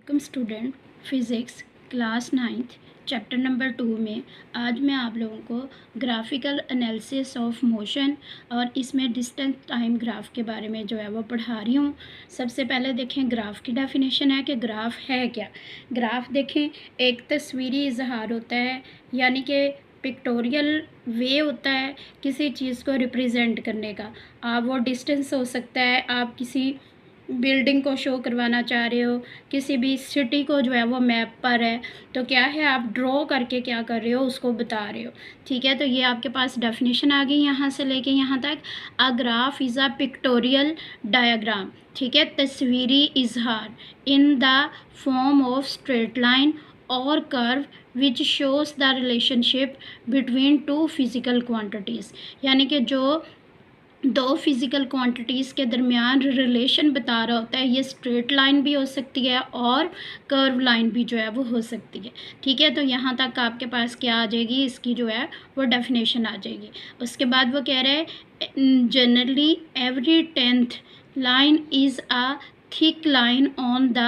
Welcome student physics class 9th chapter number 2 में आज मैं आप लोगों को ग्राफिकल एनालिसिस ऑफ मोशन और इसमें डिस्टेंस टाइम ग्राफ के बारे में जो है वो पढ़ा रही हूँ। सबसे पहले देखें ग्राफ की डेफिनेशन है कि ग्राफ है क्या। ग्राफ देखें एक तस्वीरी इजहार होता है, यानी कि पिक्टोरियल वे होता है किसी चीज़ को रिप्रेजेंट करने का। आप वो डिस्टेंस हो सकता है, आप किसी बिल्डिंग को शो करवाना चाह रहे हो, किसी भी सिटी को जो है वो मैप पर है, तो क्या है आप ड्रॉ करके क्या कर रहे हो उसको बता रहे हो। ठीक है, तो ये आपके पास डेफिनेशन आ गई यहाँ से लेके यहाँ तक। A graph is a pictorial diagram, ठीक है, तस्वीरी इजहार in the form of straight line और curve which shows the relationship between two physical quantities, यानी कि जो दो फिज़िकल क्वांटिटीज़ के दरमियान रिलेशन बता रहा होता है। ये स्ट्रेट लाइन भी हो सकती है और कर्व लाइन भी जो है वो हो सकती है। ठीक है, तो यहाँ तक आपके पास क्या आ जाएगी, इसकी जो है वो डेफिनेशन आ जाएगी। उसके बाद वो कह रहे हैं generally every 10th line is a thick line on the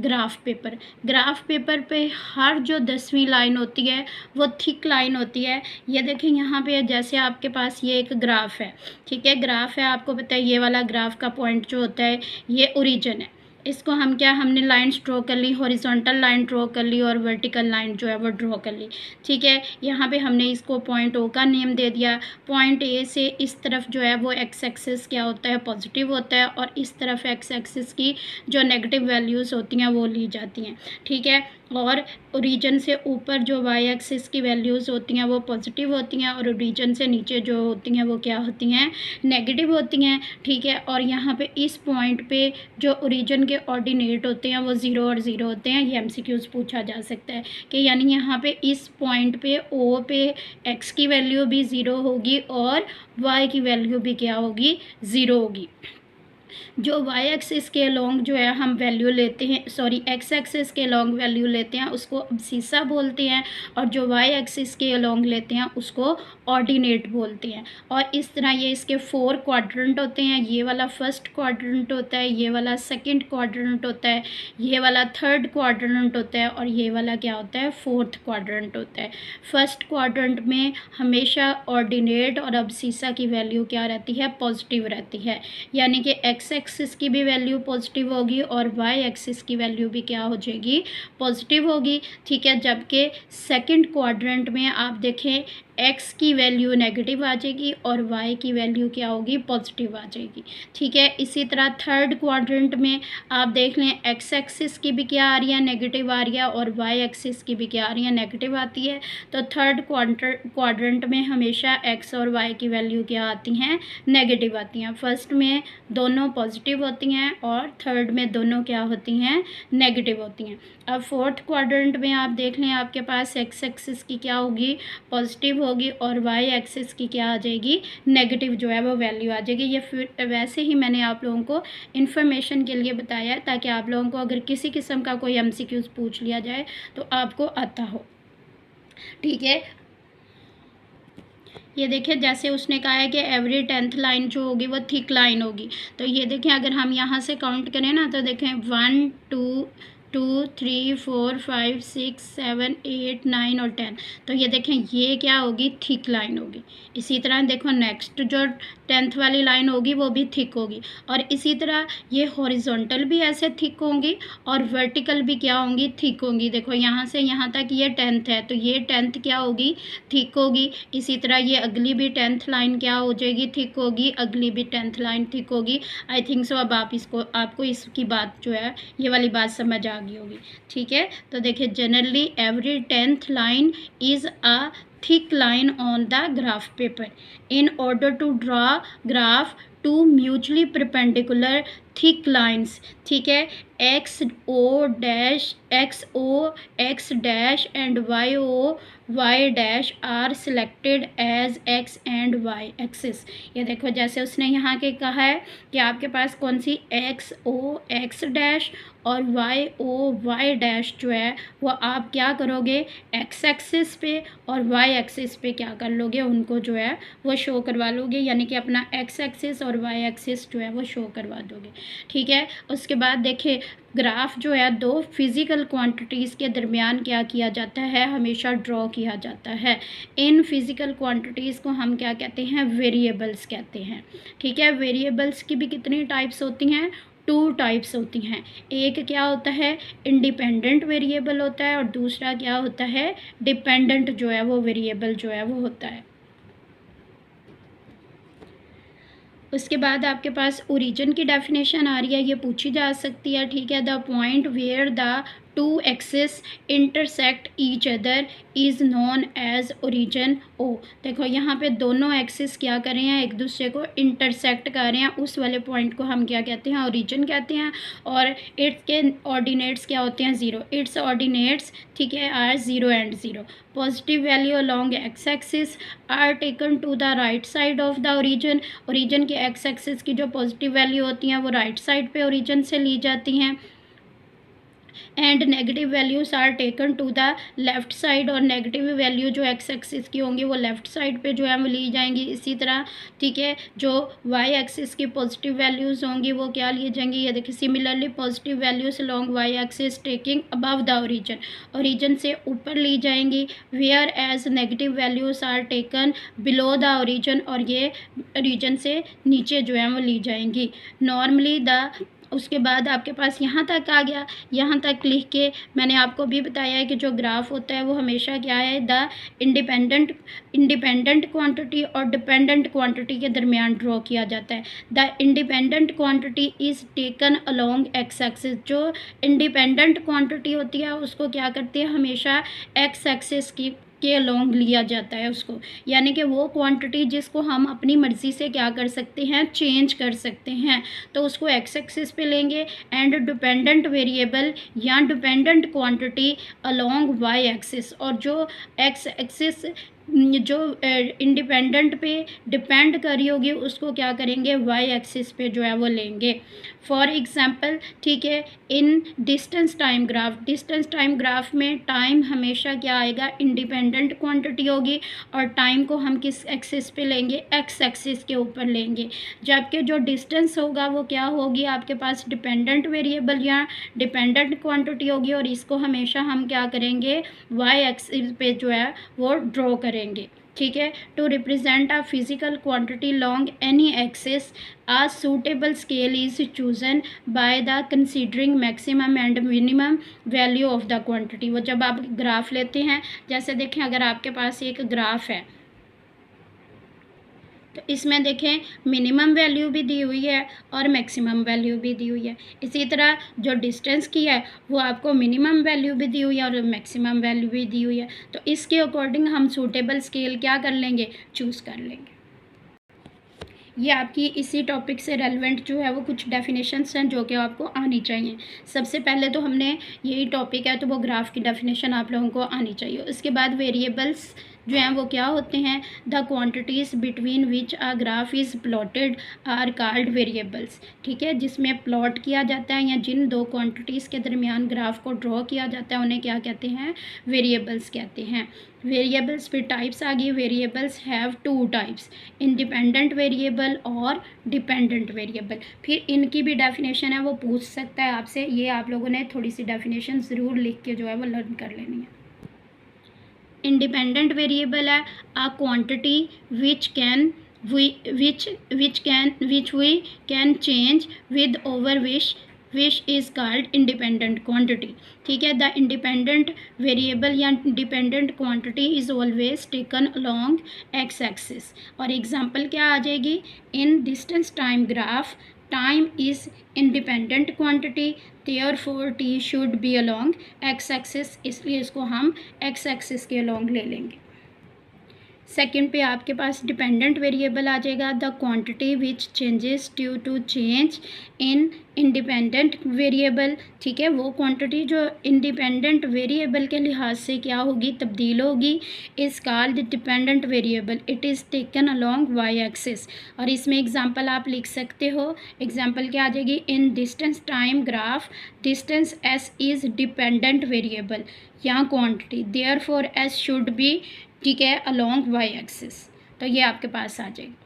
graph paper. Graph paper पे हर जो 10वीं लाइन होती है वो थिक लाइन होती है। ये देखें यहाँ पे जैसे आपके पास ये एक ग्राफ है, ठीक है, ग्राफ है, आपको पता है ये वाला ग्राफ का पॉइंट जो होता है ये ओरिजिन है। इसको हमने लाइन्स ड्रॉ कर ली, हॉरिजॉन्टल लाइन ड्रॉ कर ली और वर्टिकल लाइन जो है वो ड्रॉ कर ली। ठीक है, यहाँ पे हमने इसको पॉइंट ओ का नेम दे दिया। पॉइंट ए से इस तरफ जो है वो एक्स एक्सिस क्या होता है, पॉजिटिव होता है, और इस तरफ एक्स एक्सिस की जो नेगेटिव वैल्यूज़ होती हैं वो ली जाती हैं। ठीक है, और ओरिजिन से ऊपर जो वाई एक्सिस की वैल्यूज़ होती हैं वो पॉजिटिव होती हैं, और ओरिजिन से नीचे जो होती हैं वो क्या होती हैं, नेगेटिव होती हैं। ठीक है, और यहाँ पे इस पॉइंट पे जो ओरिजिन के ऑर्डिनेट होते हैं वो 0 और 0 होते हैं। ये एमसीक्यूज़ पूछा जा सकता है कि यानी यहाँ पे इस पॉइंट पे ओ पे एक्स की वैल्यू भी 0 होगी और वाई की वैल्यू भी क्या होगी, 0 होगी। जो वाई एक्सिस के अलोंग जो है हम वैल्यू लेते हैं, सॉरी एक्स एक्सिस के अलोंग वैल्यू लेते हैं उसको अब्सीसा बोलते हैं, और जो वाई एक्सिस के अलोंग लेते हैं उसको ऑर्डिनेट बोलते हैं। और इस तरह ये इसके 4 क्वाड्रेंट होते हैं। ये वाला फर्स्ट क्वाड्रेंट होता है, ये वाला सेकंड क्वाड्रेंट होता है, ये वाला थर्ड क्वाड्रेंट होता है, और ये वाला क्या होता है, फोर्थ क्वाड्रेंट होता है। फर्स्ट क्वाड्रेंट में हमेशा ऑर्डिनेट और अब्सीसा की वैल्यू क्या रहती है, पॉजिटिव रहती है, यानी कि एक्स एक्सिस की भी वैल्यू पॉजिटिव होगी और वाई एक्सिस की वैल्यू भी क्या हो जाएगी, पॉजिटिव होगी। ठीक है, जबकि सेकंड क्वाड्रेंट में आप देखें एक्स की वैल्यू नेगेटिव आ जाएगी और वाई की वैल्यू क्या होगी, पॉजिटिव आ जाएगी। ठीक है, इसी तरह थर्ड क्वाड्रेंट में आप देख लें एक्स एक्सिस की भी क्या आ रही है, नेगेटिव आ रही है, और वाई एक्सिस की भी क्या आ रही है, नेगेटिव आती है। तो थर्ड क्वाड्रेंट में हमेशा एक्स और वाई की वैल्यू क्या आती हैं, नेगेटिव आती हैं। फर्स्ट में दोनों पॉजिटिव होती हैं और थर्ड में दोनों क्या होती हैं, नेगेटिव होती हैं। अब फोर्थ क्वाड्रेंट में आप देख लें आपके पास एक्स एक्सिस की क्या होगी, पॉजिटिव होगी, और वाई एक्सिस की क्या आ जाएगी, नेगेटिव जो है वो वैल्यू आ जाएगी। ये फिर वैसे ही मैंने आप लोगों को इन्फॉर्मेशन के लिए बताया है, ताकि आप लोगों को अगर किसी किस्म का कोई एमसीक्यूज़ पूछ लिया जाए तो आपको आता हो। ठीक है, ये देखिए जैसे उसने कहा है कि एवरी 10th लाइन जो होगी वो थिक लाइन होगी। तो ये देखें अगर हम यहाँ से काउंट करें ना तो देखें 1 2 2 3 4 5 6 7 8 9 और 10। तो ये देखें ये क्या होगी, थिक लाइन होगी। इसी तरह देखो नेक्स्ट जो 10th वाली लाइन होगी वो भी थिक होगी, और इसी तरह ये हॉरिजॉन्टल भी ऐसे थिक होंगी और वर्टिकल भी क्या होंगी, थिक होंगी। देखो यहाँ से यहाँ तक ये 10th है तो ये 10th क्या होगी, थिक होगी। इसी तरह ये अगली भी 10th लाइन क्या हो जाएगी, थिक होगी, अगली भी 10th लाइन थिक होगी। आई थिंक सो अब आपको इसकी बात जो है ये वाली बात समझ आ गई होगी। ठीक है, तो देखिए generally every 10th line is a thick line on the graph paper. In order to draw graph two mutually perpendicular thick lines, ठीक है, x o dash x dash and y o y dash are selected as x and y axis। ये देखो जैसे उसने यहाँ के कहा है कि आपके पास कौन सी x o x dash और वाई डैश जो है वो आप क्या करोगे एक्स एक्सिस पे और वाई एक्सिस पे क्या कर लोगे, उनको जो है वो शो करवा लोगे, यानी कि अपना एक्स एक्सिस और वाई एक्सिस जो है वो शो करवा दोगे। ठीक है, उसके बाद देखिए ग्राफ जो है दो फिज़िकल क्वांटिटीज़ के दरमियान क्या किया जाता है, हमेशा ड्रॉ किया जाता है। इन फिज़िकल क्वांटिटीज़ को हम क्या कहते हैं, वेरिएबल्स कहते हैं। ठीक है, वेरिएबल्स की भी कितनी टाइप्स होती हैं, 2 टाइप्स होती हैं। एक क्या होता है इंडिपेंडेंट वेरिएबल होता है और दूसरा क्या होता है डिपेंडेंट जो है वो वेरिएबल जो है वो होता है। उसके बाद आपके पास ओरिजिन की डेफिनेशन आ रही है, ये पूछी जा सकती है। ठीक है, the point where the two axis intersect each other is known as origin O. देखो यहाँ पे दोनों एक्सिस क्या कर रहे हैं, एक दूसरे को इंटरसेक्ट कर रहे हैं, उस वाले पॉइंट को हम क्या कहते हैं, ओरिजिन कहते हैं। और इट्स के ऑर्डिनेट्स क्या होते हैं, ज़ीरो। इट्स ऑर्डिनेट्स ठीक है are 0 and 0। Positive value along x axis are taken to the right side of the origin. Origin के एक्स एक्सिस की जो पॉजिटिव वैल्यू होती हैं वो राइट साइड पे ओरिजिन से ली जाती हैं। And negative values are taken to the left side, और नेगेटिव वैल्यू जो एक्स एक्सिस की होंगी वो लेफ़्ट साइड पे जो है वो ली जाएंगी। इसी तरह ठीक है जो वाई एक्सिस की पॉजिटिव वैल्यूज़ होंगी वो क्या लिए जाएंगी, ये देखिए similarly positive values along y axis taking above the origin, origin से ऊपर ली जाएंगी। Whereas negative values are taken below the origin, और ये ओरिजिन से नीचे जो है वो ली जाएंगी नॉर्मली द। उसके बाद आपके पास यहाँ तक आ गया, यहाँ तक लिख के मैंने आपको भी बताया है कि जो ग्राफ होता है वो हमेशा क्या है द इंडिपेंडेंट क्वांटिटी और डिपेंडेंट क्वांटिटी के दरमियान ड्रॉ किया जाता है। The independent quantity is taken along x axis. जो इंडिपेंडेंट क्वांटिटी होती है उसको क्या करते हैं, हमेशा एक्स एक्सिस की के अलोंग लिया जाता है उसको, यानी कि वो क्वांटिटी जिसको हम अपनी मर्ज़ी से क्या कर सकते हैं, चेंज कर सकते हैं, तो उसको एक्स एक्सिस पे लेंगे। एंड डिपेंडेंट वेरिएबल या dependent quantity along y axis, और जो एक्स एक्सिस जो इंडिपेंडेंट पे डिपेंड कर रही होगी उसको क्या करेंगे, वाई एक्सिस पे जो है वो लेंगे। फॉर एग्जांपल ठीक है in distance time graph, distance time graph में टाइम हमेशा क्या आएगा, इंडिपेंडेंट क्वांटिटी होगी, और टाइम को हम किस एक्सिस पे लेंगे, एक्स एक्सिस के ऊपर लेंगे। जबकि जो डिस्टेंस होगा वो क्या होगी, आपके पास डिपेंडेंट वेरिएबल या डिपेंडेंट क्वांटिटी होगी, और इसको हमेशा हम क्या करेंगे, वाई एक्सिस पे जो है वो ड्रॉ करेंगे। ठीक है, to represent a physical quantity long any axis a suitable scale is chosen by the considering maximum and minimum value of the quantity। वो जब आप ग्राफ लेते हैं, जैसे देखें अगर आपके पास एक ग्राफ है तो इसमें देखें मिनिमम वैल्यू भी दी हुई है और मैक्सिमम वैल्यू भी दी हुई है। इसी तरह जो डिस्टेंस की है वो आपको मिनिमम वैल्यू भी दी हुई है और मैक्सिमम वैल्यू भी दी हुई है। तो इसके अकॉर्डिंग हम सूटेबल स्केल क्या कर लेंगे, चूज़ कर लेंगे। ये आपकी इसी टॉपिक से रेलेवेंट जो है वो कुछ डेफिनेशंस हैं जो कि आपको आनी चाहिए। सबसे पहले तो हमने यही टॉपिक है तो वो ग्राफ की डेफिनेशन आप लोगों को आनी चाहिए। उसके बाद वेरिएबल्स जो हैं वो क्या होते हैं, the quantities between which a graph is plotted are called variables. ठीक है, जिसमें प्लॉट किया जाता है या जिन दो क्वांटिटीज़ के दरमियान ग्राफ को ड्रॉ किया जाता है उन्हें क्या कहते हैं, वेरिएबल्स कहते हैं। वेरिएबल्स फिर टाइप्स आ गई, variables have 2 types, independent variable और डिपेंडेंट वेरिएबल। फिर इनकी भी डेफिनेशन है वो पूछ सकता है आपसे, ये आप लोगों ने थोड़ी सी डेफिनेशन ज़रूर लिख के जो है वो लर्न कर लेनी है। इंडिपेंडेंट वेरिएबल है a quantity which we can change with over which is called independent quantity. ठीक है, द इंडिपेंडेंट वेरिएबल या dependent quantity is always taken along x axis. और एग्जांपल क्या आ जाएगी, in distance time graph time is independent quantity therefore t should be along x axis, इसलिए इसको हम x axis के along ले लेंगे। सेकंड पे आपके पास डिपेंडेंट वेरिएबल आ जाएगा, the quantity which changes due to change in independent variable. ठीक है, वो क्वांटिटी जो इंडिपेंडेंट वेरिएबल के लिहाज से क्या होगी, तब्दील होगी, is called dependent variable, it is taken along y axis. और इसमें एग्जांपल आप लिख सकते हो, एग्जांपल क्या आ जाएगी, in distance time graph distance S is dependent variable या quantity, therefore S should be, ठीक है, अलोंग वाई एक्सिस। तो ये आपके पास आ जाएगा।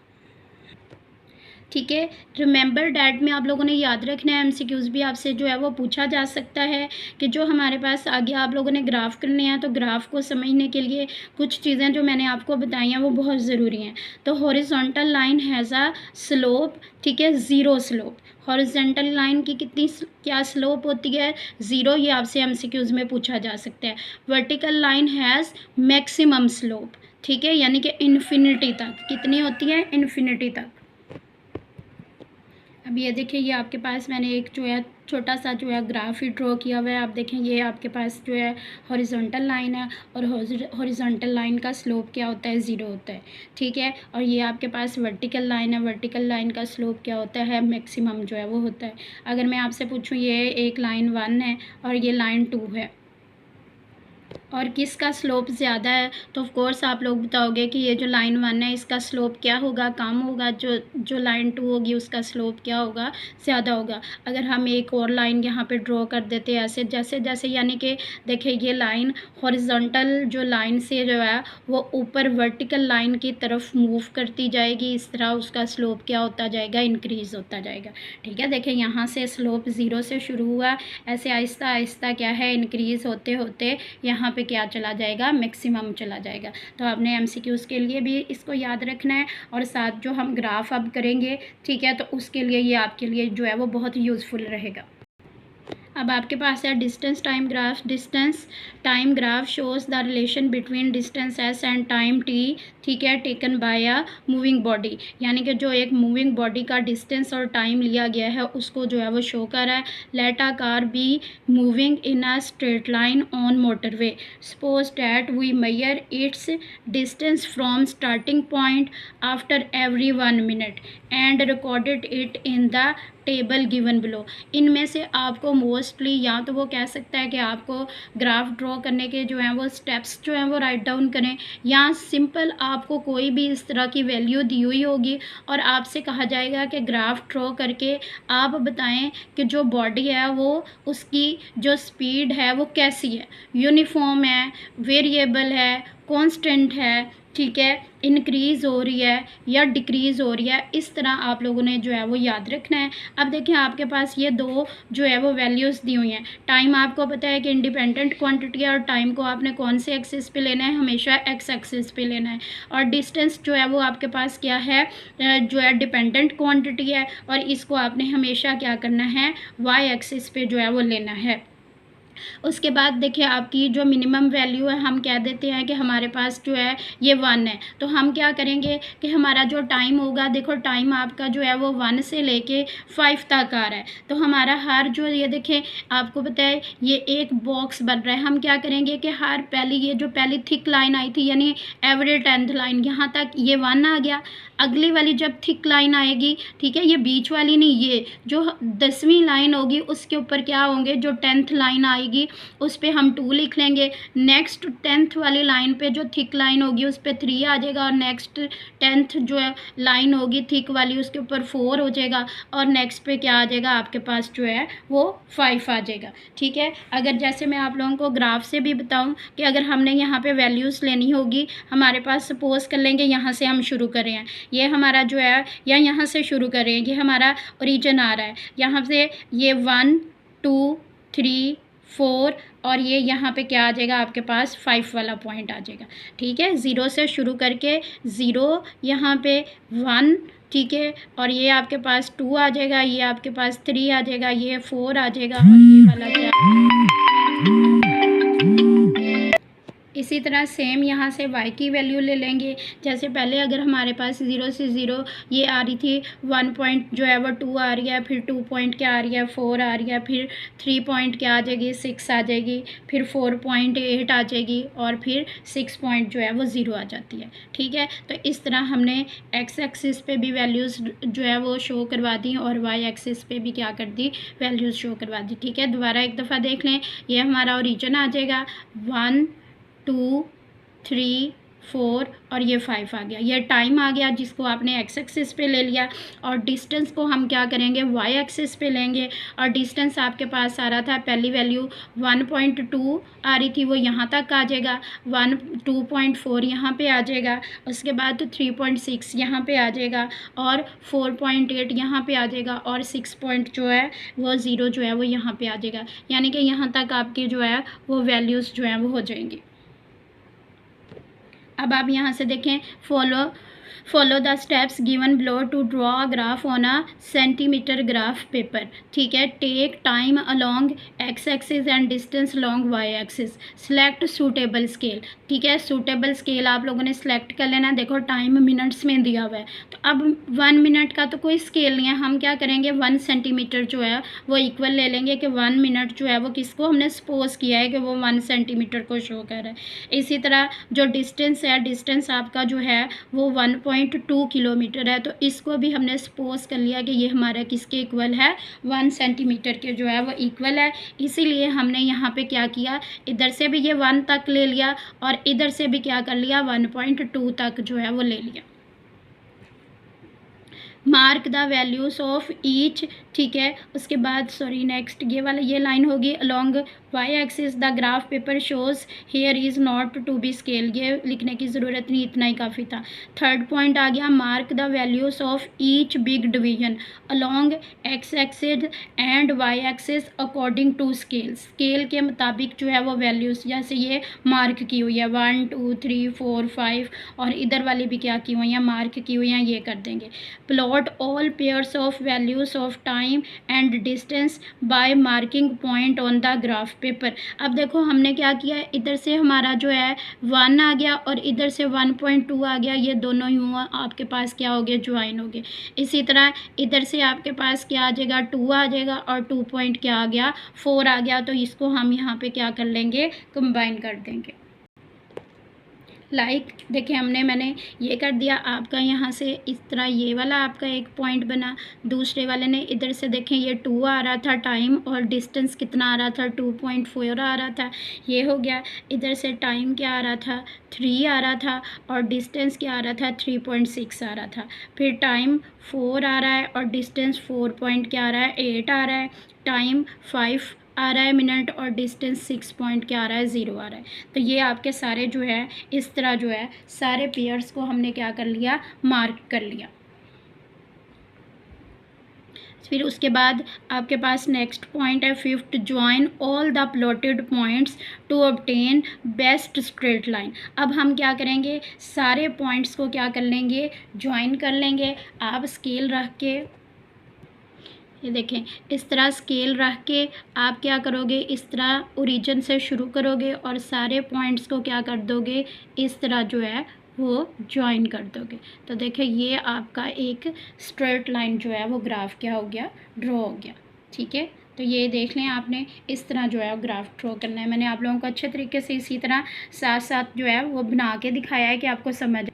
ठीक है, रिमेंबर डैट में आप लोगों ने याद रखना है, एमसीक्यूज़ भी आपसे जो है वो पूछा जा सकता है कि जो हमारे पास आगे आप लोगों ने ग्राफ करने हैं, तो ग्राफ को समझने के लिए कुछ चीज़ें जो मैंने आपको बताई हैं वो बहुत ज़रूरी हैं। तो horizontal line has a slope, ठीक है, ज़ीरो स्लोप। हॉरिजॉन्टल लाइन की कितनी क्या स्लोप होती है, ज़ीरो, ये आपसे एमसीक्यूज़ में पूछा जा सकता है। Vertical line has maximum slope, ठीक है, यानी कि इन्फिनिटी तक, कितनी होती है, इन्फिनिटी तक। अब ये देखिए, ये आपके पास मैंने एक जो है छोटा सा जो है ग्राफ ही ड्रॉ किया हुआ है। आप देखें, ये आपके पास जो है हॉरिजॉन्टल लाइन है, और हॉरिजॉन्टल लाइन का स्लोप क्या होता है, ज़ीरो होता है। ठीक है, और ये आपके पास वर्टिकल लाइन है, वर्टिकल लाइन का स्लोप क्या होता है, मैक्सिमम जो है वो होता है। अगर मैं आपसे पूछूं, ये एक लाइन 1 है और ये लाइन 2 है, और किसका स्लोप ज़्यादा है, तो ऑफ कोर्स आप लोग बताओगे कि ये जो लाइन 1 है इसका स्लोप क्या होगा, कम होगा, जो लाइन 2 होगी उसका स्लोप क्या होगा, ज़्यादा होगा। अगर हम एक और लाइन यहाँ पे ड्रॉ कर देते हैं ऐसे, जैसे जैसे, यानी कि देखिए ये लाइन हॉरिजॉन्टल जो लाइन से जो है वो ऊपर वर्टिकल लाइन की तरफ मूव करती जाएगी, इस तरह उसका स्लोप क्या होता जाएगा, इंक्रीज़ होता जाएगा। ठीक है, देखिए यहाँ से स्लोप 0 से शुरू हुआ, ऐसे आहिस्ता आहिस्ता क्या है, इंक्रीज़ होते होते यहाँ पे क्या चला जाएगा, मैक्सिमम चला जाएगा। तो आपने एमसीक्यूज़ के लिए भी इसको याद रखना है, और साथ जो हम ग्राफ अब करेंगे, ठीक है, तो उसके लिए ये आपके लिए जो है वो बहुत यूज़फुल रहेगा। अब आपके पास है distance time graph. Distance time graph shows the relation between distance S and time T, ठीक है, taken by a moving body, यानी कि जो एक मूविंग बॉडी का डिस्टेंस और टाइम लिया गया है उसको जो है वो शो कर रहा है। Let a car be moving in a straight line on motorway, suppose that we measure its distance from starting point after every 1 minute and recorded it in the table given below. इनमें से आपको mostly या तो वो कह सकता है कि आपको ग्राफ ड्रॉ करने के जो हैं वो स्टेप्स जो हैं वो राइट डाउन करें, या सिंपल आपको कोई भी इस तरह की वैल्यू दी हुई होगी और आपसे कहा जाएगा कि ग्राफ ड्रॉ करके आप बताएं कि जो बॉडी है वो उसकी जो स्पीड है वो कैसी है, यूनिफॉर्म है, वेरिएबल है, कांस्टेंट है, ठीक है, इंक्रीज़ हो रही है या डिक्रीज़ हो रही है। इस तरह आप लोगों ने जो है वो याद रखना है। अब देखिए, आपके पास ये दो जो है वो वैल्यूज़ दी हुई हैं। टाइम आपको पता है कि इंडिपेंडेंट क्वांटिटी है, और टाइम को आपने कौन से एक्सिस पे लेना है, हमेशा एक्स एक्सिस पे लेना है। और डिस्टेंस जो है वो आपके पास क्या है, जो है डिपेंडेंट क्वांटिटी है, और इसको आपने हमेशा क्या करना है, वाई एक्सिस पे जो है वो लेना है। उसके बाद देखिए, आपकी जो मिनिमम वैल्यू है, हम कह देते हैं कि हमारे पास जो है ये 1 है, तो हम क्या करेंगे कि हमारा जो टाइम होगा, देखो टाइम आपका जो है वो 1 से लेके 5 तक आ रहा है, तो हमारा हर जो, ये देखें आपको पता है ये एक बॉक्स बन रहा है, हम क्या करेंगे कि हर पहली, ये जो पहली थिक लाइन आई थी यानी एवरेज 10th लाइन, यहाँ तक ये 1 आ गया। अगली वाली जब थिक लाइन आएगी, ठीक है, ये बीच वाली नहीं, ये जो 10वीं लाइन होगी उसके ऊपर क्या होंगे, जो 10th लाइन आएगी उस पर हम 2 लिख लेंगे। नेक्स्ट 10th वाली लाइन पे जो थिक लाइन होगी उस पर 3 आ जाएगा, और नेक्स्ट 10th जो है लाइन होगी थिक वाली उसके ऊपर 4 हो जाएगा, और नेक्स्ट पे क्या आ जाएगा, आपके पास जो है वो 5 आ जाएगा। ठीक है, अगर जैसे मैं आप लोगों को ग्राफ से भी बताऊं कि अगर हमने यहाँ पे वैल्यूज़ लेनी होगी, हमारे पास सपोज कर लेंगे यहाँ से हम शुरू कर रहे हैं, ये हमारा जो है, या यहाँ से शुरू कर रहे हैं, ये हमारा ओरिजिन आ रहा है, यहाँ से ये 1 2 3 4, और ये यहाँ पे क्या आ जाएगा, आपके पास 5 वाला पॉइंट आ जाएगा। ठीक है, 0 से शुरू करके 0, यहाँ पे 1, ठीक है, और ये आपके पास 2 आ जाएगा, ये आपके पास 3 आ जाएगा, ये 4 आ जाएगा, और ये वाला क्या, इसी तरह सेम यहाँ से y की वैल्यू ले लेंगे। जैसे पहले अगर हमारे पास 0 से 0 ये आ रही थी 1 पॉइंट जो है वो 2 आ रही है, फिर 2 पॉइंट क्या आ रही है 4 आ रही है, फिर 3 पॉइंट क्या आ जाएगी 6 आ जाएगी, फिर 4.8 आ जाएगी और फिर 6 पॉइंट जो है वो 0 आ जाती है। ठीक है, तो इस तरह हमने एक्स एक्सिस पे भी वैल्यूज़ जो है वो शो करवा दी और वाई एक्सिस पे भी क्या कर दी, वैल्यूज़ शो करवा दी। ठीक है, दोबारा एक दफ़ा देख लें। ये हमारा ओरिजिन आ जाएगा 1 2 3 4 और ये 5 आ गया। ये टाइम आ गया जिसको आपने एक्स एक्सिस पे ले लिया, और डिस्टेंस को हम क्या करेंगे वाई एक्सिस पे लेंगे। और डिस्टेंस आपके पास आ रहा था, पहली वैल्यू 1.2 आ रही थी, वो यहाँ तक आ जाएगा। 2.4 यहाँ पे आ जाएगा, उसके बाद 3.6 यहाँ पे आ जाएगा और 4.8 यहाँ पे आ जाएगा और 6 पॉइंट जो है वो 0 जो है वो यहाँ पे आ जाएगा। यानी कि यहाँ तक आपकी जो है वो वैल्यूज़ जो हैं वो हो जाएंगी। अब आप यहाँ से देखें, follow the steps given below to draw a graph on a centimetre graph paper. ठीक है, take time along x axis and distance along y axis, select suitable scale. ठीक है, सूटेबल स्केल आप लोगों ने सिलेक्ट कर लेना। देखो टाइम मिनट्स में दिया हुआ है, तो अब 1 मिनट का तो कोई स्केल नहीं है, हम क्या करेंगे 1 सेंटीमीटर जो है वो इक्वल ले लेंगे कि 1 मिनट जो है वो किसको हमने सपोज किया है कि वो 1 सेंटीमीटर को शो कर रहा है। इसी तरह जो डिस्टेंस है, डिस्टेंस आपका जो है वो 1.2 किलोमीटर है, तो इसको भी हमने सपोज कर लिया कि ये हमारा किसके इक्वल है 1 सेंटीमीटर के जो है वो इक्वल है। इसीलिए हमने यहाँ पे क्या किया, इधर से भी ये 1 तक ले लिया और इधर से भी क्या कर लिया 1.2 तक जो है वो ले लिया। Mark the values of each. ठीक है, उसके बाद सॉरी नेक्स्ट ये वाला ये लाइन होगी along y axis the graph paper shows here is not to be scale. ये लिखने की ज़रूरत नहीं, इतना ही काफ़ी था। थर्ड पॉइंट आ गया, mark the values of each big division along x axis and y axis according to scale. Scale के मुताबिक जो है वो वैल्यूज़ जैसे ये मार्क की हुई है 1 2 3 4 5 और इधर वाली भी क्या की हुई हैं मार्क की हुई हैं, ये कर देंगे। Plot all pairs of values of time and distance by marking point on the graph paper. अब देखो हमने क्या किया, इधर से हमारा जो है 1 आ गया और इधर से 1.2 आ गया, ये दोनों ही हुआ आपके पास क्या हो गए ज्वाइन हो गए। इसी तरह इधर से आपके पास क्या आ जाएगा 2 आ जाएगा और 2 पॉइंट क्या आ गया 4 आ गया, तो इसको हम यहाँ पे क्या कर लेंगे कंबाइन कर देंगे। देखिए मैंने ये कर दिया आपका, यहाँ से इस तरह ये वाला आपका एक पॉइंट बना। दूसरे वाले ने इधर से देखें ये 2 आ रहा था टाइम और डिस्टेंस कितना आ रहा था 2.4 आ रहा था, ये हो गया। इधर से टाइम क्या आ रहा था 3 आ रहा था और डिस्टेंस क्या आ रहा था 3.6 आ रहा था। फिर टाइम 4 आ रहा है और डिस्टेंस 4 पॉइंट क्या आ रहा है 8 आ रहा है। टाइम 5 आ रहा है मिनट और डिस्टेंस 6 पॉइंट क्या आ रहा है 0 आ रहा है। तो ये आपके सारे जो है इस तरह जो है सारे पेयर्स को हमने क्या कर लिया मार्क कर लिया। फिर उसके बाद आपके पास नेक्स्ट पॉइंट है 5th, join all the plotted points to obtain best straight line. अब हम क्या करेंगे सारे पॉइंट्स को क्या कर लेंगे ज्वाइन कर लेंगे। आप स्केल रख के ये देखें इस तरह स्केल रख के आप क्या करोगे इस तरह ओरिजिन से शुरू करोगे और सारे पॉइंट्स को क्या कर दोगे इस तरह जो है वो ज्वाइन कर दोगे। तो देखिए ये आपका एक स्ट्रेट लाइन जो है वो ग्राफ क्या हो गया ड्रॉ हो गया। ठीक है, तो ये देख लें आपने इस तरह जो है ग्राफ ड्रॉ करना है। मैंने आप लोगों को अच्छे तरीके से इसी तरह साथ साथ जो है वो बना के दिखाया है कि आपको समझ।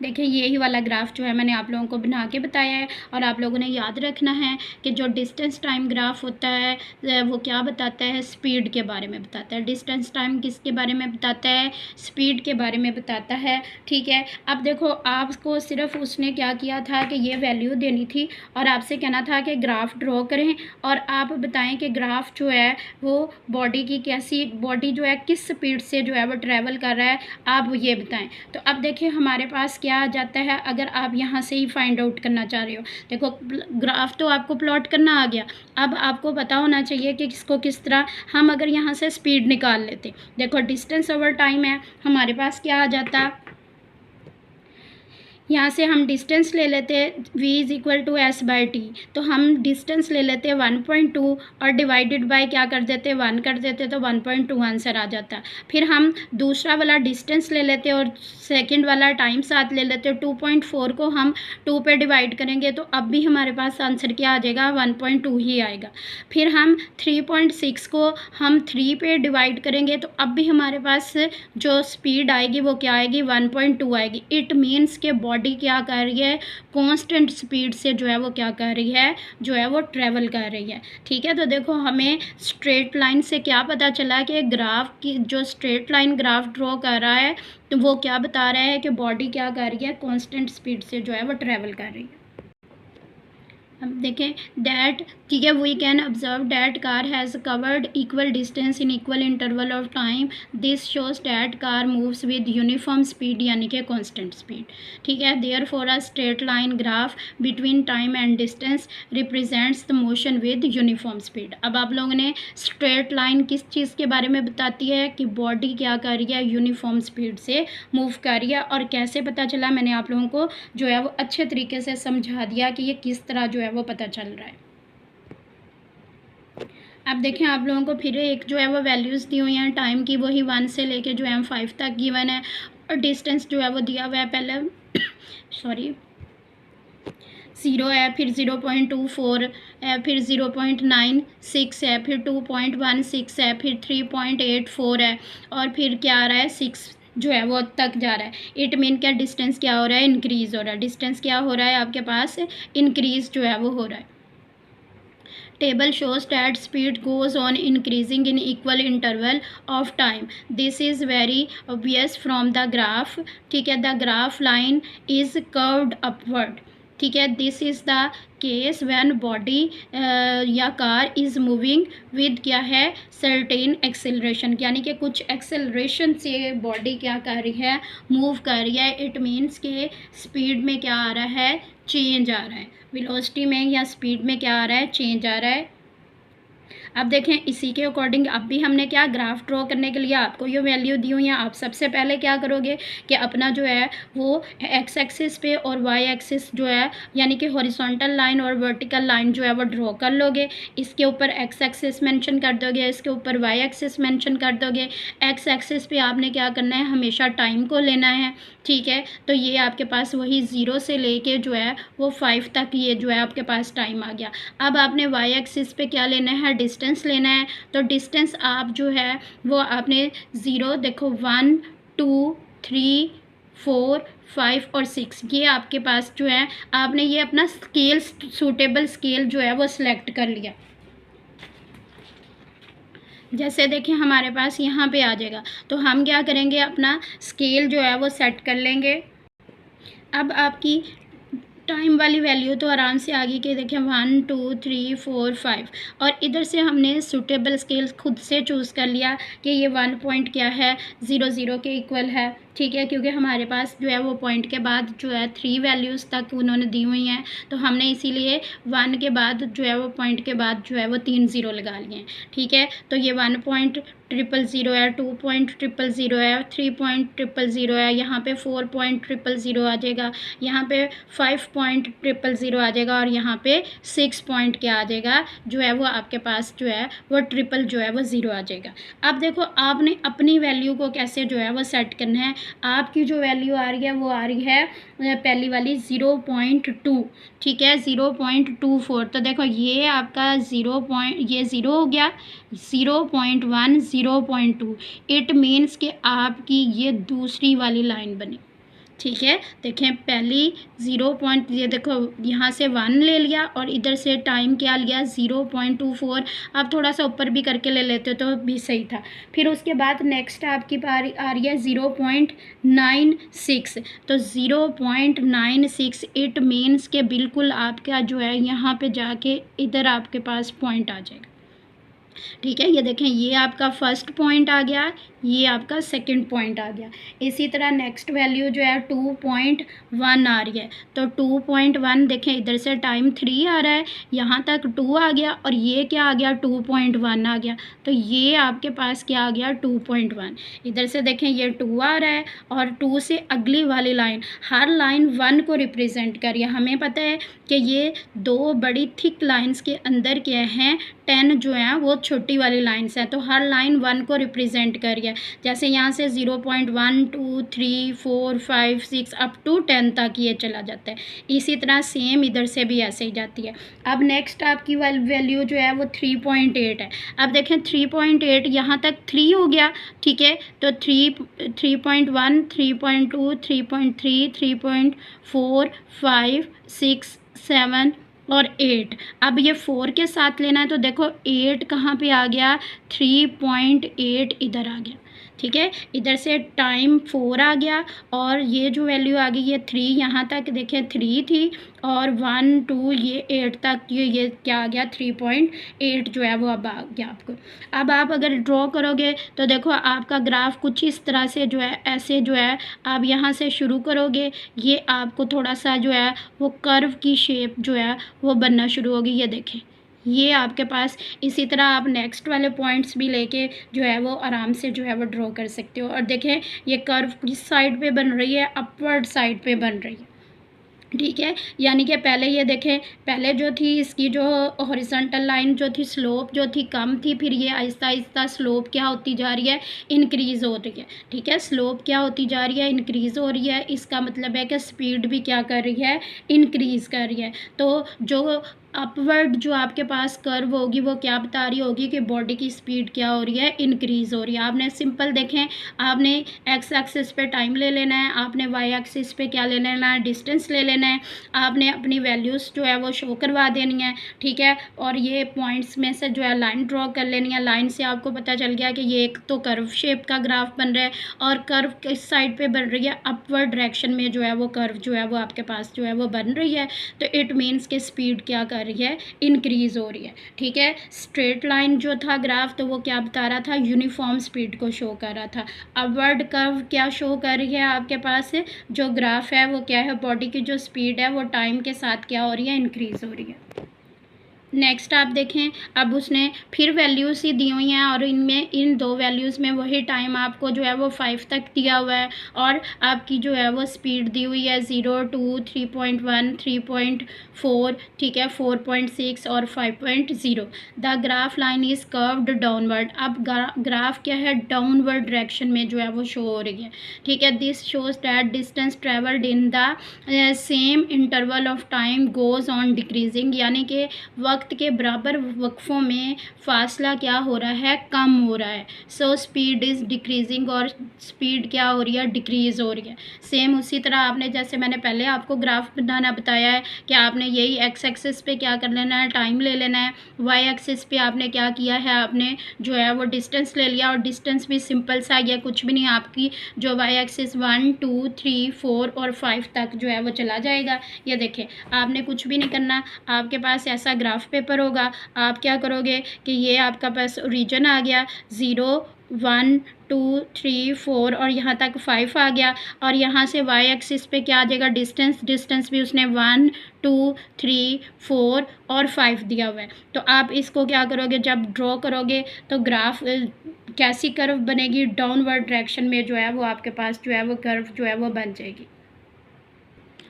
देखिए यही वाला ग्राफ जो है मैंने आप लोगों को बना के बताया है और आप लोगों ने याद रखना है कि जो डिस्टेंस टाइम ग्राफ होता है वो क्या बताता है स्पीड के बारे में बताता है। डिस्टेंस टाइम किसके बारे में बताता है स्पीड के बारे में बताता है। ठीक है, अब देखो आपको सिर्फ उसने क्या किया था कि ये वैल्यू देनी थी और आपसे कहना था कि ग्राफ ड्रॉ करें और आप बताएं कि ग्राफ जो है वो बॉडी की कैसी बॉडी जो है किस स्पीड से जो है वो ट्रैवल कर रहा है आप ये बताएं। तो अब देखिए हमारे पास क्या आ जाता है अगर आप यहाँ से ही फाइंड आउट करना चाह रहे हो। देखो ग्राफ तो आपको प्लॉट करना आ गया, अब आपको पता होना चाहिए कि किसको किस तरह हम अगर यहाँ से स्पीड निकाल लेते। देखो डिस्टेंस ओवर टाइम है हमारे पास क्या आ जाता यहाँ से हम डिस्टेंस ले लेते हैं v is equal to s by t. तो हम डिस्टेंस ले लेते हैं 1.2 और डिवाइडेड बाय क्या कर देते हैं 1 कर देते हैं, तो 1.2 आंसर आ जाता है। फिर हम दूसरा वाला डिस्टेंस ले लेते हैं और सेकंड वाला टाइम साथ ले लेते हैं। 2.4 को हम 2 पे डिवाइड करेंगे तो अब भी हमारे पास आंसर क्या आ जाएगा 1.2 ही आएगा। फिर हम 3.6 को हम 3 पे डिवाइड करेंगे तो अब भी हमारे पास जो स्पीड आएगी वो क्या आएगी 1.2 आएगी। इट मीन्स के बॉडी क्या कर रही है कांस्टेंट स्पीड से जो है वो क्या कर रही है जो है वो ट्रेवल कर रही है। ठीक है, तो देखो हमें स्ट्रेट लाइन से क्या पता चला कि ग्राफ की जो स्ट्रेट लाइन ग्राफ ड्रॉ कर रहा है तो वो क्या बता रहा है कि बॉडी क्या कर रही है कांस्टेंट स्पीड से जो है वो ट्रेवल कर रही है। अब देखें दैट, ठीक है, we can observe that car has covered equal distance in equal interval of time. This shows that car moves with uniform speed यानी कि कांस्टेंट स्पीड। ठीक है, therefore a straight line graph between time and distance represents the motion with uniform speed. अब आप लोगों ने straight line किस चीज़ के बारे में बताती है कि बॉडी क्या कर रही है यूनिफॉर्म स्पीड से मूव कर रही है। और कैसे पता चला मैंने आप लोगों को जो है वो अच्छे तरीके से समझा दिया कि ये किस तरह जो है वो पता चल रहा है। अब देखें आप लोगों को फिर एक जो है वो वैल्यूज़ दी हुई हैं टाइम की, वही 1 से लेके जो है 5 तक गिवन है और डिस्टेंस जो है वो दिया हुआ है पहले सॉरी 0 है, फिर 0.24 है, फिर 0.96 है, फिर 2.16 है, फिर 3.84 है और फिर क्या आ रहा है 6 जो है वो तक जा रहा है। इट मीन क्या डिस्टेंस क्या हो रहा है इंक्रीज़ हो रहा है। डिस्टेंस क्या हो रहा है आपके पास इंक्रीज़ जो है वो हो रहा है। Table shows that speed goes on increasing in equal interval of time. This is very obvious from the graph. ठीक है, the graph line is curved upward. ठीक है, this is the case when body या car is moving with क्या है certain acceleration, यानी कि कुछ एक्सेलरेशन से बॉडी क्या कर रही है मूव कर रही है। इट मीन्स के स्पीड में क्या आ रहा है चेंज आ रहा है, वेलोसिटी में या स्पीड में क्या आ रहा है चेंज आ रहा है। अब देखें इसी के अकॉर्डिंग अब भी हमने क्या ग्राफ ड्रॉ करने के लिए आपको ये वैल्यू दी हुई है। आप सबसे पहले क्या करोगे कि अपना जो है वो एक्स एक्सिस पे और वाई एक्सिस जो है यानी कि हॉरिजॉन्टल लाइन और वर्टिकल लाइन जो है वो ड्रॉ कर लोगे। इसके ऊपर एक्स एक्सिस मेंशन कर दोगे, इसके ऊपर वाई एक्सिस मेंशन कर दोगे। एक्स एक्सिस पे आपने क्या करना है हमेशा टाइम को लेना है। ठीक है, तो ये आपके पास वही 0 से लेके जो है वो 5 तक ये जो है आपके पास टाइम आ गया। अब आपने वाई एक्सिस पे क्या लेना है डिस्टेंस लेना है। तो डिस्टेंस आप जो है वो आपने 0 देखो 1 2 3 4 5 और 6 ये आपके पास जो है आपने ये अपना स्केल सूटेबल स्केल जो है वो सिलेक्ट कर लिया। जैसे देखें हमारे पास यहाँ पे आ जाएगा तो हम क्या करेंगे अपना स्केल जो है वो सेट कर लेंगे। अब आपकी टाइम वाली वैल्यू तो आराम से आ गई कि देखें 1 2 3 4 5 और इधर से हमने सूटेबल स्केल खुद से चूज़ कर लिया कि ये 1 पॉइंट क्या है 0 के इक्वल है। ठीक है, क्योंकि हमारे पास जो है वो पॉइंट के बाद जो है 3 वैल्यूज़ तक उन्होंने दी हुई हैं तो हमने इसीलिए 1 के बाद जो है वो पॉइंट के बाद जो है वो 3 0 लगा लिए हैं। ठीक है, तो ये 1.000 है, 2.000 है, 3.000 है, यहाँ पे 4.000 आ जाएगा, यहाँ पे 5.000 आ जाएगा और यहाँ पे 6 पॉइंट क्या आ जाएगा जो है वो आपके पास जो है वो ट्रिपल जो है वो 0 आ जाएगा। अब देखो आपने अपनी वैल्यू को कैसे जो है वो सेट करना है। आपकी जो वैल्यू आ रही है वो आ रही है पहली वाली 0.2। ठीक है, 0.24 तो देखो ये आपका 0 हो गया 0.1 0.2 इट मीन्स कि आपकी ये दूसरी वाली लाइन बनी। ठीक है, देखें पहली 0. ये देखो यहाँ से 1 ले लिया और इधर से टाइम क्या लिया 0.24। आप थोड़ा सा ऊपर भी करके ले लेते तो भी सही था। फिर उसके बाद नेक्स्ट आपकी बारी आ रही है 0.96 तो 0.96 इट मीन्स के बिल्कुल आपका जो है यहाँ पे जाके इधर आपके पास पॉइंट आ जाएगा। ठीक है, ये देखें, ये आपका फर्स्ट पॉइंट आ गया, ये आपका सेकंड पॉइंट आ गया। इसी तरह नेक्स्ट वैल्यू जो है 2.1 आ रही है, तो 2.1 देखें, इधर से टाइम 3 आ रहा है, यहाँ तक 2 आ गया, और ये क्या आ गया, 2.1 आ गया। तो ये आपके पास क्या आ गया, 2.1। इधर से देखें, ये 2 आ रहा है, और 2 से अगली वाली लाइन, हर लाइन 1 को रिप्रेजेंट करिए। हमें पता है कि ये दो बड़ी थिक लाइंस के अंदर क्या हैं, 10 जो है वो छोटी वाली लाइन्स है, तो हर लाइन 1 को रिप्रेजेंट करिए। जैसे यहाँ से 0.1 2 3 4 5 6 अप टू 10 तक ये चला जाता है। इसी तरह सेम इधर से भी ऐसे ही जाती है। अब नेक्स्ट आपकी वैल्यू जो है वो 3.8 है। अब देखें 3.8 यहाँ तक 3 हो गया, ठीक है, तो 3.1 3.2 3.3 3.4 5 6 7 और 8। अब ये 4 के साथ लेना है, तो देखो 8 कहाँ पे आ गया, 3.8 इधर आ गया। ठीक है, इधर से टाइम 4 आ गया, और ये जो वैल्यू आ गई ये 3, यहाँ तक देखें 3 थी, और 1 2 ये 8 तक, ये क्या आ गया, 3.8 जो है वो अब आ गया आपको। अब आप अगर ड्रॉ करोगे तो देखो आपका ग्राफ कुछ इस तरह से जो है, ऐसे जो है आप यहाँ से शुरू करोगे, ये आपको थोड़ा सा जो है वो कर्व की शेप जो है वो बनना शुरू होगी। ये देखें, ये आपके पास, इसी तरह आप नेक्स्ट वाले पॉइंट्स भी लेके जो है वो आराम से जो है वो ड्रॉ कर सकते हो। और देखें ये कर्व किस साइड पे बन रही है, अपवर्ड साइड पे बन रही है। ठीक है, यानी कि पहले ये देखें, पहले जो थी इसकी जो हॉरिजॉन्टल लाइन जो थी, स्लोप जो थी कम थी, फिर ये आहिस्ता आहिस्ता स्लोप क्या होती जा रही है, इंक्रीज़ हो रही है। ठीक है, स्लोप क्या होती जा रही है, इंक्रीज़ हो रही है। इसका मतलब है कि स्पीड भी क्या कर रही है, इंक्रीज़ कर रही है। तो जो अपवर्ड जो आपके पास कर्व होगी वो क्या बता रही होगी कि बॉडी की स्पीड क्या हो रही है, इंक्रीज़ हो रही है। आपने सिंपल देखें, आपने एक्स एक्सिस पे टाइम ले लेना है, आपने वाई एक्सिस पे क्या ले लेना है, डिस्टेंस ले लेना है, आपने अपनी वैल्यूज़ जो है वो शो करवा देनी है। ठीक है, और ये पॉइंट्स में से जो है लाइन ड्रॉ कर लेनी है। लाइन से आपको पता चल गया कि ये एक तो कर्व शेप का ग्राफ बन रहा है, और कर्व किस साइड पे बन रही है, अपवर्ड डायरेक्शन में जो है वो कर्व जो है वो आपके पास जो है वो बन रही है। तो इट मीन्स कि स्पीड क्या कर रही है, इंक्रीज़ हो रही है। ठीक है, स्ट्रेट लाइन जो था ग्राफ, तो वो क्या बता रहा था, यूनिफॉर्म स्पीड को शो कर रहा था। अपवर्ड कर्व क्या शो कर रही है आपके पास, जो ग्राफ है वो क्या है, बॉडी की जो स्पीड है वो टाइम के साथ क्या हो रही है, इंक्रीज़ हो रही है। नेक्स्ट आप देखें, अब उसने फिर वैल्यूज़ ही दी हुई हैं, और इनमें इन दो वैल्यूज़ में वही टाइम आपको जो है वो 5 तक दिया हुआ है, और आपकी जो है वो स्पीड दी हुई है 0 2 3.1 3.4, ठीक है, 4.6 और 5.0। The graph line is curved downward. अब ग्राफ क्या है, डाउनवर्ड डायरेक्शन में जो है वो शो हो रही है। ठीक है, this shows that distance travelled in the same interval of time goes on decreasing, यानी कि वक्त के बराबर वक्फों में फासला क्या हो रहा है, कम हो रहा है। सो स्पीड इज़ डिक्रीजिंग, और स्पीड क्या हो रही है, डिक्रीज़ हो रही है। सेम उसी तरह आपने, जैसे मैंने पहले आपको ग्राफ बनाना बताया है कि आपने यही एक्स एक्सिस पे क्या कर लेना है, टाइम ले लेना है। वाई एक्सिस पे आपने क्या किया है, आपने जो है वो डिस्टेंस ले लिया, और डिस्टेंस भी सिंपल सा है, कुछ भी नहीं, आपकी जो वाई एक्सिस 1 2 3 4 और 5 तक जो है वो चला जाएगा। ये देखें, आपने कुछ भी नहीं करना, आपके पास ऐसा ग्राफ पेपर होगा, आप क्या करोगे कि ये आपका पास ओरिजिन आ गया 0 1 2 3 4 और यहाँ तक 5 आ गया, और यहाँ से वाई एक्सिस पे क्या आ जाएगा, डिस्टेंस भी उसने 1 2 3 4 और 5 दिया हुआ है। तो आप इसको क्या करोगे, जब ड्रॉ करोगे तो ग्राफ कैसी कर्व बनेगी, डाउनवर्ड डायरेक्शन में जो है वो आपके पास जो है वो कर्व जो है वो बन जाएगी।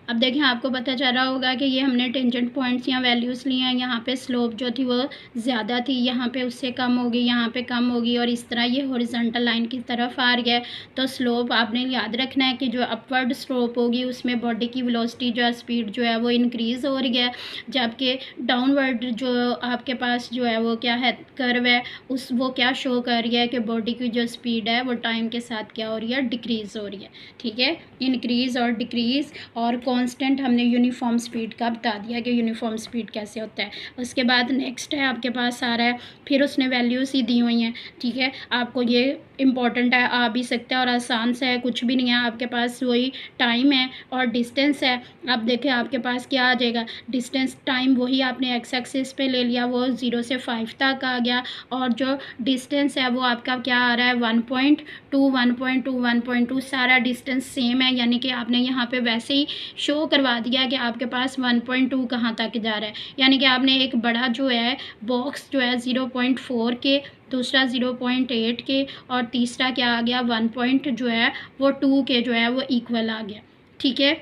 अब देखें, आपको पता चल रहा होगा कि ये हमने टेंजेंट पॉइंट्स या वैल्यूज़ लिए हैं। यहाँ पे स्लोप जो थी वो ज़्यादा थी, यहाँ पे उससे कम होगी, यहाँ पे कम होगी, और इस तरह ये हॉरिजॉन्टल लाइन की तरफ आ रही है। तो स्लोप आपने याद रखना है कि जो अपवर्ड स्लोप होगी उसमें बॉडी की वेलोसिटी जो है, स्पीड जो है वो इंक्रीज़ हो रही है, जबकि डाउनवर्ड जो आपके पास जो है वो क्या है, कर्व है, वो क्या शो कर रही है कि बॉडी की जो स्पीड है वो टाइम के साथ क्या हो रही है, डिक्रीज़ हो रही है। ठीक है, इंक्रीज़ और डिक्रीज़, और कौन कांस्टेंट हमने यूनिफॉर्म स्पीड का बता दिया कि यूनिफॉर्म स्पीड कैसे होता है। उसके बाद नेक्स्ट है आपके पास आ रहा है, फिर उसने वैल्यूज़ ही दी हुई हैं, ठीक है। आपको ये इम्पॉर्टेंट है, आ भी सकता है और आसान से है, कुछ भी नहीं है। आपके पास वही टाइम है और डिस्टेंस है। अब देखें आपके पास क्या आ जाएगा, डिस्टेंस टाइम वही आपने एक्स एक्सिस पे ले लिया, वो 0 से 5 तक आ गया, और जो डिस्टेंस है वो आपका क्या आ रहा है 1.2 1.2 1.2, सारा डिस्टेंस सेम है। यानी कि आपने यहाँ पे वैसे ही शो करवा दिया कि आपके पास 1.2 कहाँ तक जा रहा है। यानी कि आपने एक बड़ा जो है बॉक्स जो है 0.4 के, दूसरा 0.8 के, और तीसरा क्या आ गया 1 पॉइंट जो है वो 2 के जो है वो इक्वल आ गया, ठीक है।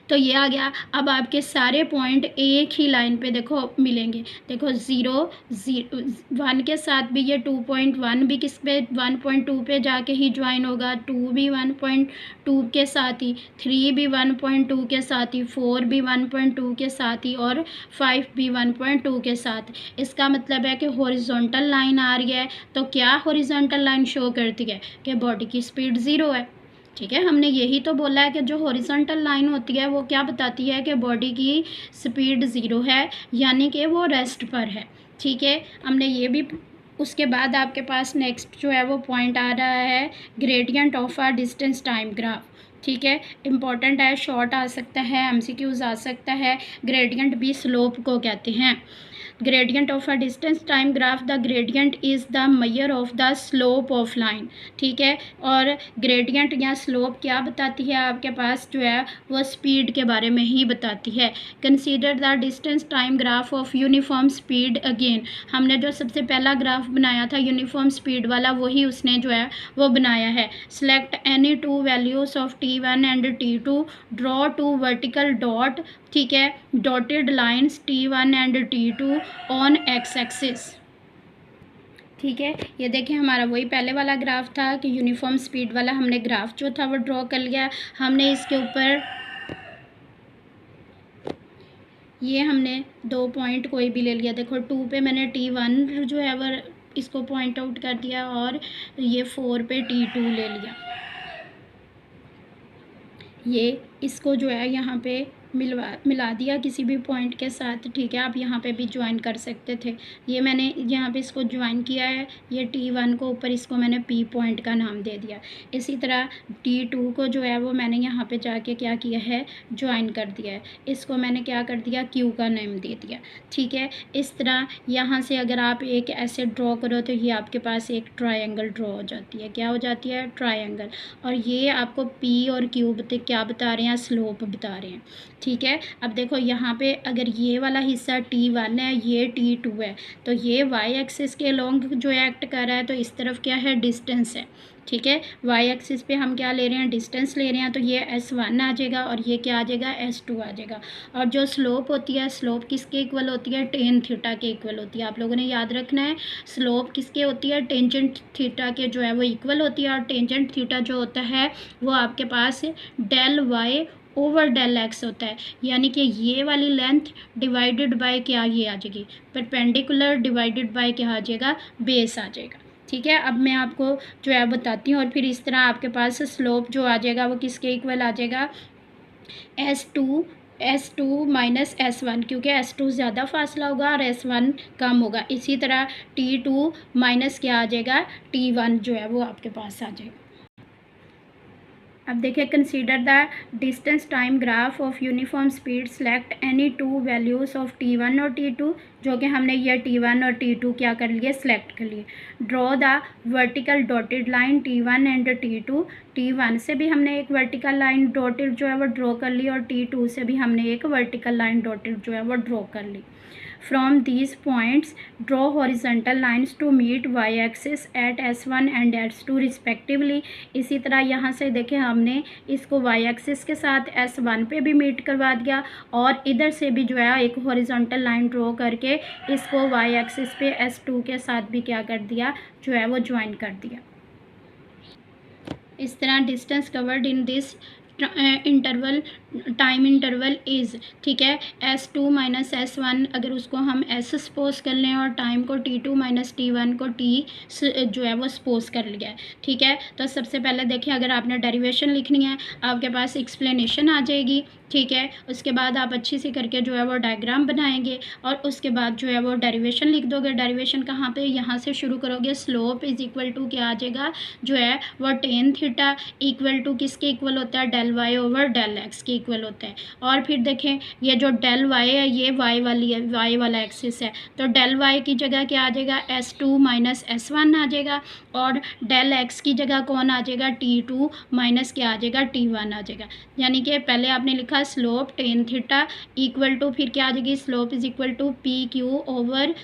तो ये आ गया। अब आपके सारे पॉइंट एक ही लाइन पे देखो मिलेंगे। देखो 1 के साथ भी ये 2.1 भी किस पे 1.2 पे जाके ही ज्वाइन होगा, 2 भी 1.2 के साथ ही, 3 भी 1.2 के साथ ही, 4 भी 1.2 के साथ ही, और 5 भी 1.2 के साथ। इसका मतलब है कि हॉरिजॉन्टल लाइन आ रही है। तो क्या हॉरिजॉन्टल लाइन शो करती है कि बॉडी की स्पीड 0 है, ठीक है। हमने यही तो बोला है कि जो हॉरिजॉन्टल लाइन होती है वो क्या बताती है कि बॉडी की स्पीड 0 है, यानी कि वो रेस्ट पर है, ठीक है। हमने ये भी, उसके बाद आपके पास नेक्स्ट जो है वो पॉइंट आ रहा है gradient of a distance time graph, ठीक है। इम्पॉर्टेंट है, शॉर्ट आ सकता है, एमसीक्यूज आ सकता है। ग्रेडियंट भी स्लोप को कहते हैं। Gradient of a distance time graph, the gradient is the measure of the slope of line, ठीक है। और ग्रेडियंट या स्लोप क्या बताती है, आपके पास जो है वो स्पीड के बारे में ही बताती है। Consider the distance time graph of uniform speed again. हमने जो सबसे पहला ग्राफ बनाया था यूनिफॉर्म स्पीड वाला, वही उसने जो है वो बनाया है। Select any two values of T1 and T2, draw two vertical dot, ठीक है, dotted lines T1 and T2 on x axis, ठीक है। ये देखें हमारा वही पहले वाला ग्राफ था कि यूनिफॉर्म स्पीड वाला हमने ग्राफ जो था वो ड्रॉ कर लिया। हमने इसके ऊपर ये हमने 2 पॉइंट कोई भी ले लिया। देखो 2 पे मैंने T1 जो है वो इसको पॉइंट आउट कर दिया, और ये 4 पे T2 ले लिया। ये इसको जो है यहाँ पे मिला दिया किसी भी पॉइंट के साथ, ठीक है। आप यहाँ पे भी ज्वाइन कर सकते थे। ये मैंने यहाँ पे इसको ज्वाइन किया है, ये T1 को ऊपर इसको मैंने P पॉइंट का नाम दे दिया। इसी तरह T2 को जो है वो मैंने यहाँ पे जाके क्या किया है, ज्वाइन कर दिया है। इसको मैंने क्या कर दिया, Q का नाम दे दिया, ठीक है। इस तरह यहाँ से अगर आप एक ऐसे ड्रॉ करो तो ये आपके पास एक ट्रायंगल ड्रॉ हो जाती है। क्या हो जाती है, ट्रायंगल। और ये आपको P और Q क्या बता रहे हैं, स्लोप बता रहे हैं, ठीक है। अब देखो यहाँ पे अगर ये वाला हिस्सा T1 है, ये T2 है, तो ये वाई एक्सिस के लॉन्ग जो एक्ट कर रहा है, तो इस तरफ क्या है, डिस्टेंस है, ठीक है। वाई एक्सिस पे हम क्या ले रहे हैं, डिस्टेंस ले रहे हैं, तो ये S1 आ जाएगा और ये क्या आ जाएगा, S2 आ जाएगा। और जो स्लोप होती है, स्लोप किसके इक्वल होती है, टेन थीटा के इक्वल होती है। आप लोगों ने याद रखना है, स्लोप किसके होती है, टेंजेंट थीटा के जो है वो इक्वल होती है। और टेंजेंट थीटा जो होता है वो आपके पास del Y over del X होता है। यानी कि ये वाली लेंथ डिवाइडेड बाय क्या, ये आ जाएगी परपेंडिकुलर डिवाइडेड बाय क्या आ जाएगा, बेस आ जाएगा, ठीक है। अब मैं आपको जो है बताती हूँ, और फिर इस तरह आपके पास स्लोप जो आ जाएगा वो किसके इक्वल आ जाएगा, S2 माइनस S1, क्योंकि S2 ज़्यादा फासला होगा और S1 कम होगा। इसी तरह T2 माइनस क्या आ जाएगा, T1 जो है वो आपके पास आ जाएगा। अब देखिए, consider the distance time graph of uniform speed, select any two values of T1 और T2, जो कि हमने ये T1 और T2 क्या कर लिए, सेलेक्ट कर लिए। Draw the vertical dotted line T1 and T2, T1 से भी हमने एक वर्टिकल लाइन डॉटेड जो है वो ड्रॉ कर ली, और T2 से भी हमने एक वर्टिकल लाइन डॉटेड जो है वो ड्रॉ कर ली। From these points, draw horizontal lines to meet y-axis at S1 and S2 respectively. इसी तरह यहाँ से देखें हमने इसको y-axis के साथ S1 पे भी मीट करवा दिया, और इधर से भी जो है एक हॉरिजॉन्टल लाइन ड्रॉ करके इसको y-axis पे S2 के साथ भी क्या कर दिया, जो है वो ज्वाइन कर दिया। इस तरह distance covered in this interval time interval is, ठीक है, S2 माइनस S1, अगर उसको हम S सपोज कर लें और टाइम को T2 माइनस T1 को T जो है वो सपोज कर लिया है, ठीक है। तो सबसे पहले देखिए, अगर आपने डेरिवेशन लिखनी है आपके पास एक्सप्लेनेशन आ जाएगी, ठीक है। उसके बाद आप अच्छी सी करके जो है वो डायग्राम बनाएंगे और उसके बाद जो है वो डेरिवेशन लिख दोगे। डेरिवेशन कहाँ पे, यहाँ से शुरू करोगे। स्लोप इज़ इक्वल टू क्या आ जाएगा, जो है वो टेन थीटा इक्वल टू किसके इक्वल होता है, del Y over del x के इक्वल होता है। और फिर देखें, ये जो डेल वाई है ये वाई वाली है, वाई वाला एक्सिस है, तो डेल वाई की जगह क्या आ जाएगा, S2 माइनस S1 आ जाएगा। और डेल एक्स की जगह कौन आ जाएगा, T2 माइनस क्या आ जाएगा, T1 आ जाएगा। यानी कि पहले आपने लिखा slope tan theta equal to, फिर क्या आ जाएगी, slope is equal to P Q over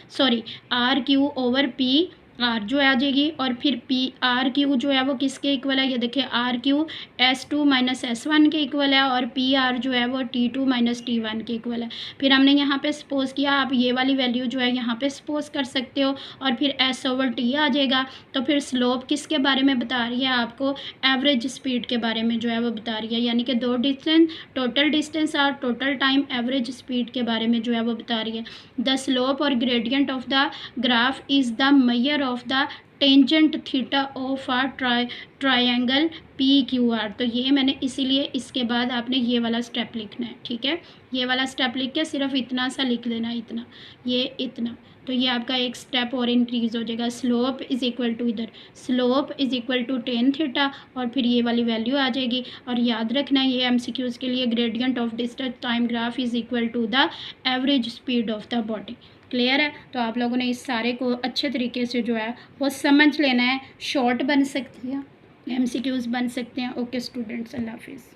R Q over P R जो आ जाएगी। और फिर पी आर क्यू जो है वो किसके इक्वल है, ये देखिए are Q S2 minus S1 के इक्वल है और पी आर जो है वो T2 माइनस T1 के इक्वल है। फिर हमने यहाँ पे सपोज किया, आप ये वाली वैल्यू जो है यहाँ पे सपोज कर सकते हो और फिर S ओवर T आ जाएगा। तो फिर स्लोप किसके बारे में बता रही है, आपको एवरेज स्पीड के बारे में जो है वो बता रही है। यानी कि दो डिस्टेंस, टोटल डिस्टेंस और टोटल टाइम एवरेज स्पीड के बारे में जो है वो बता रही है। द स्लोप और gradient of the graph is the measure of the tangent theta of a triangle PQR। तो ये मैंने इसीलिए इसके बाद आपने ये वाला स्टेप लिखना है, ठीक है। ये वाला स्टेप लिख के सिर्फ इतना सा लिख लेना, इतना, ये इतना, तो ये आपका एक स्टेप और इंक्रीज हो जाएगा। स्लोप इज़ इक्वल टू, इधर slope is equal to tan theta और फिर ये वाली वैल्यू आ जाएगी। और याद रखना ये MCQs के लिए, gradient of distance time graph is equal to the average speed of the body. Clear है। तो आप लोगों ने इस सारे को अच्छे तरीके से जो है वो समझ लेना है। शॉर्ट बन सकती है, MCQs बन सकते हैं। ओके स्टूडेंट्स, अल्लाह हाफिज़।